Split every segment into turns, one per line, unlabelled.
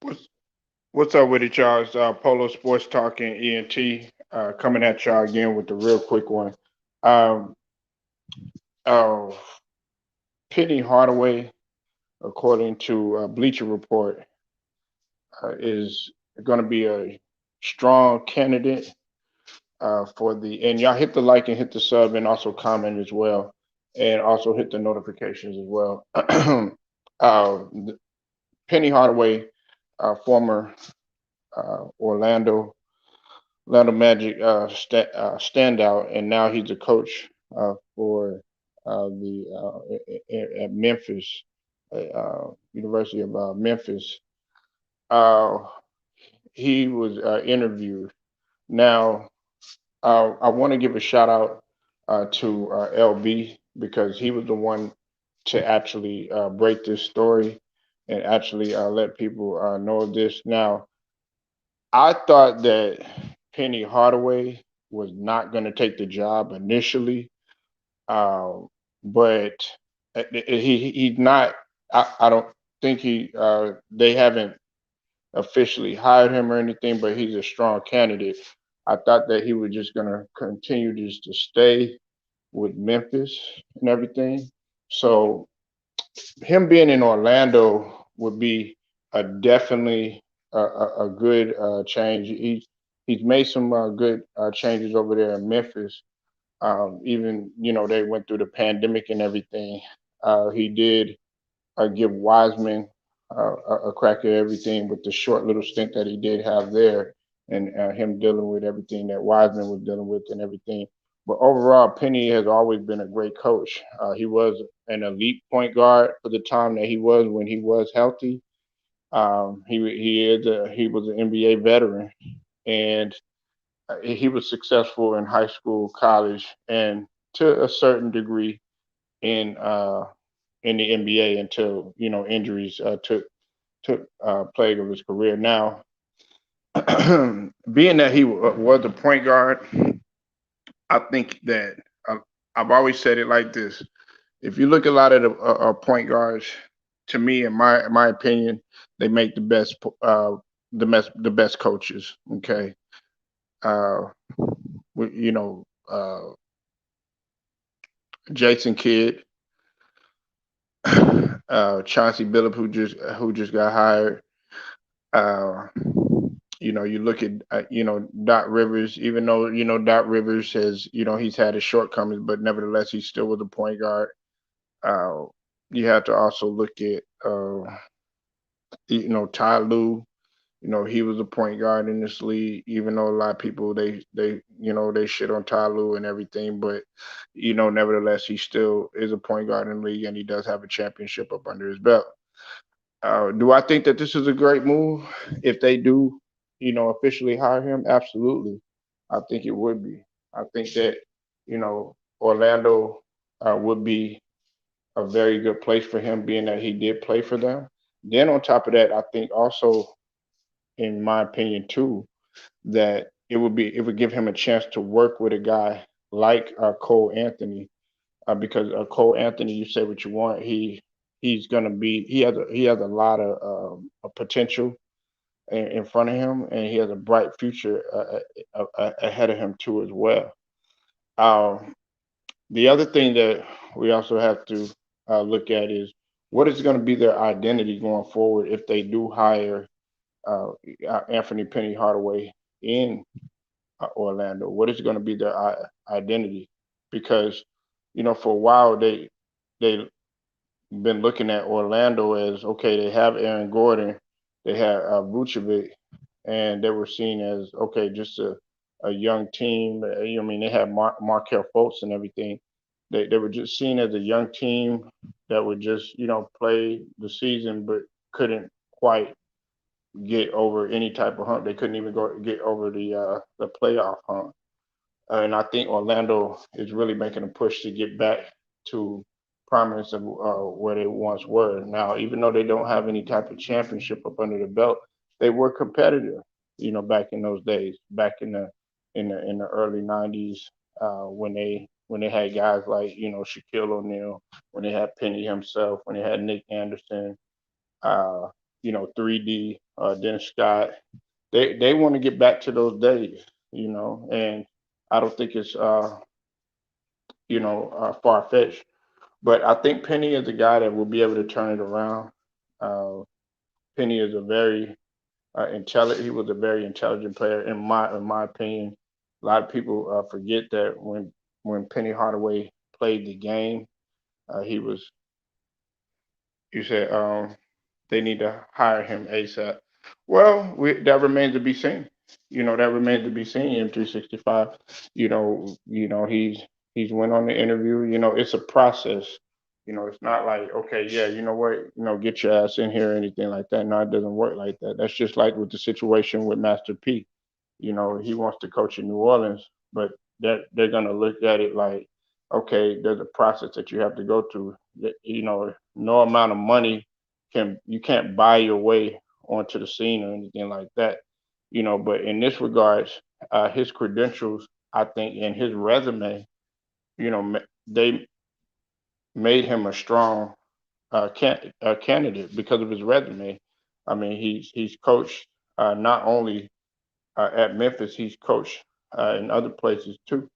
What's what's up with it, y'all? It's Polo Sports Talking ENT coming at y'all again with the real quick one. Um, uh, Penny Hardaway, according to Bleacher Report, is going to be a strong candidate for the. And y'all hit the like and hit the sub and also comment as well, and also hit the notifications as well. uh, Penny Hardaway, former Orlando Magic standout, and now he's a coach for the at Memphis, University of Memphis. Uh, he was interviewed. Now, I want to give a shout out to LB because he was the one to actually break this story and actually let people know of this. Now, I thought that Penny Hardaway was not going to take the job initially, um, but he's not. I don't think they haven't officially hired him or anything, but he's a strong candidate. I thought that he was just going to continue just to stay with Memphis and everything. So him being in Orlando would be a definitely a good change. He's made some good changes over there in Memphis. Even they went through the pandemic and everything. He did give Wiseman a crack at everything with the short little stint that he did have there, and him dealing with everything that Wiseman was dealing with and everything. But overall, Penny has always been a great coach. He was an elite point guard for the time that he was when he was healthy. He was an NBA veteran, and he was successful in high school, college, and to a certain degree in uh, in the NBA until injuries took plague of his career. Now, being that he was a point guard, I think that uh, I've always said it like this: if you look at a lot of the point guards, to me, in my opinion, they make the best coaches. Okay, uh, you know, Jason Kidd, Chauncey Billups, who just got hired. Uh, you look at Dot Rivers, even though Dot Rivers has he's had his shortcomings, but nevertheless he still was a point guard. Uh, you have to also look at Ty Lue. He was a point guard in this league, even though a lot of people they shit on Ty Lue and everything, but nevertheless he still is a point guard in the league and he does have a championship up under his belt. Do I think that this is a great move if they do, officially hire him? Absolutely. I think it would be. I think that, Orlando would be a very good place for him, being that he did play for them. Then on top of that, I think also, in my opinion too, that it would give him a chance to work with a guy like Cole Anthony, because Cole Anthony, you say what you want, he's gonna be he has a lot of potential in front of him, and he has a bright future ahead of him too as well. Um, the other thing that we also have to look at is what is going to be their identity going forward if they do hire uh, Anthony Penny Hardaway in Orlando. What is going to be their identity? Because for a while they been looking at Orlando as okay. They have Aaron Gordon, they have Vucevic, and they were seen as okay, just a young team. I mean, they had Markel Fultz and everything. They were just seen as a young team that would just play the season, but couldn't quite get over any type of hump. They couldn't even get over the playoff hump. And I think Orlando is really making a push to get back to prominence of where they once were. Now, even though they don't have any type of championship up under the belt, they were competitive. Back in those days, back in the early '90s, when they had guys like Shaquille O'Neal, when they had Penny himself, when they had Nick Anderson, 3D, Dennis Scott. They want to get back to those days, and I don't think it's far fetched. But I think Penny is a guy that will be able to turn it around. Uh, Penny is a very intelligent. He was a very intelligent player, in my opinion. A lot of people forget that when Penny Hardaway played the game, he was. You said they need to hire him ASAP. Well, that remains to be seen. That remains to be seen. M365. He's went on the interview. It's a process. It's not like, okay, yeah, you know what, get your ass in here or anything like that. No, it doesn't work like that. That's just like with the situation with Master P. He wants to coach in New Orleans, but they're gonna look at it like, okay, there's a process that you have to go through. No amount of money you can't buy your way onto the scene or anything like that. But in this regards, his credentials, I think, and his resume, they made him a strong candidate because of his resume. I mean, he's coached not only at Memphis, he's coached in other places too.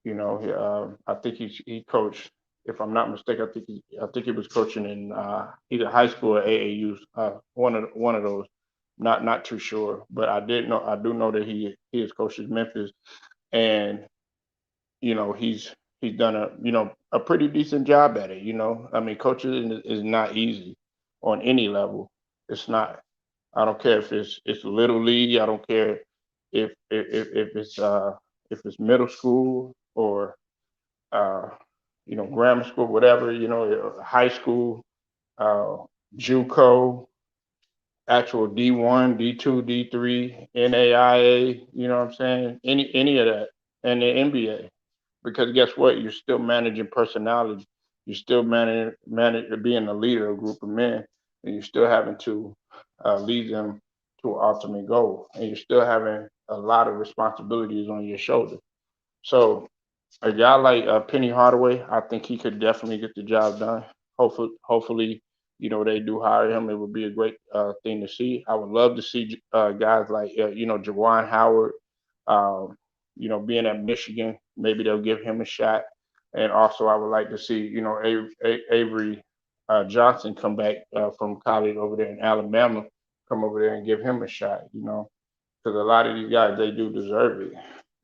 I think he coached. If I'm not mistaken, I think he was coaching in either high school or AAU's. One of those. Not too sure, but I do know that he has coached in Memphis, and he's done a pretty decent job at it. I mean, coaching is not easy on any level. It's not. I don't care if it's little league. I don't care if it's middle school or uh, grammar school, whatever. High school, uh, JUCO, actual D1, D2, D3, NAIA. You know what I'm saying? Any of that, and the NBA. Because guess what? You're still managing personality. You're still being a leader of a group of men, and you're still having to lead them to an ultimate goal, and you're still having a lot of responsibilities on your shoulders. So a guy like Penny Hardaway, I think he could definitely get the job done. Hopefully, they do hire him. It would be a great thing to see. I would love to see guys like Jawan Howard, um, being at Michigan. Maybe they'll give him a shot. And also, I would like to see Avery Johnson come back from college over there in Alabama, come over there and give him a shot. Because a lot of these guys they do deserve it.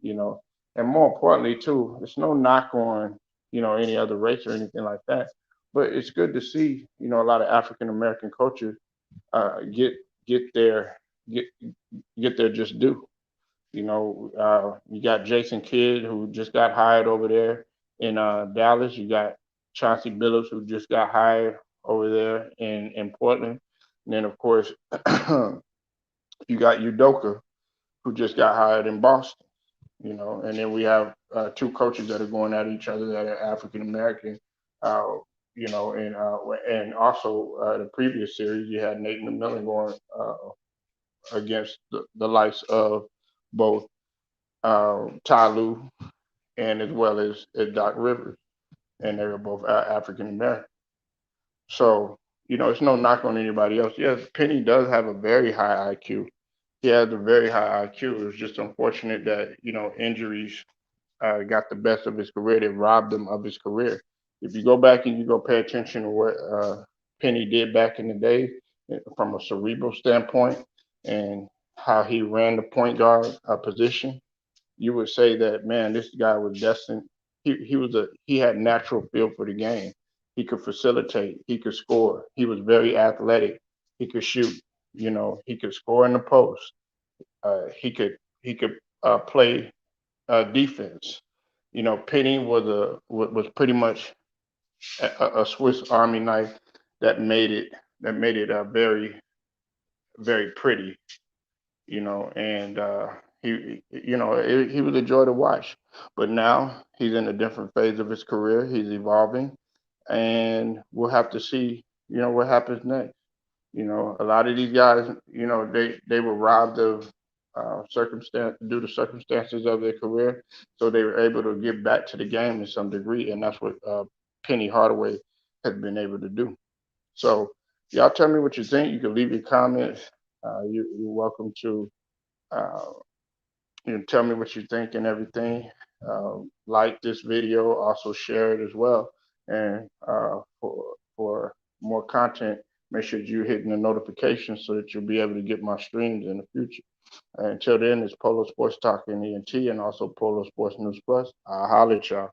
You know, and more importantly too, it's no knock on any other race or anything like that, but it's good to see a lot of African American coaches get get their get get their just due. You got Jason Kidd who just got hired over there in Dallas. You got Chauncey Billups who just got hired over there in Portland. And then of course you got Udoka who just got hired in Boston. And then we have two coaches that are going at each other that are African American. Uh, and also the previous series, you had Nate McMillan going against the likes of both Ty Lue and as well as Doc Rivers, and they were both African American. So, it's no knock on anybody else. Yes, Penny does have a very high IQ. He has a very high IQ. It's just unfortunate that, injuries got the best of his career. They robbed him of his career. If you go back and you go pay attention to what Penny did back in the day from a cerebral standpoint and how he ran the point guard position, you would say that man, this guy was destined. He had natural feel for the game. He could facilitate. He could score. He was very athletic. He could shoot. He could score in the post. He could play defense. Penny was pretty much a Swiss Army knife that made it very very pretty. And he was a joy to watch. But now he's in a different phase of his career. He's evolving, and we'll have to see what happens next. A lot of these guys, they were robbed of circumstance due to circumstances of their career, so they were able to get back to the game in some degree, and that's what Penny Hardaway has been able to do. So y'all tell me what you think. You can leave your comments. You're welcome to uh, tell me what you think and everything. Like this video, also share it as well. And for more content, make sure you hitting the notifications so that you'll be able to get my streams in the future. Until then, it's Polo Sports Talk in ENT and also Polo Sports News Plus. I'll holler at y'all.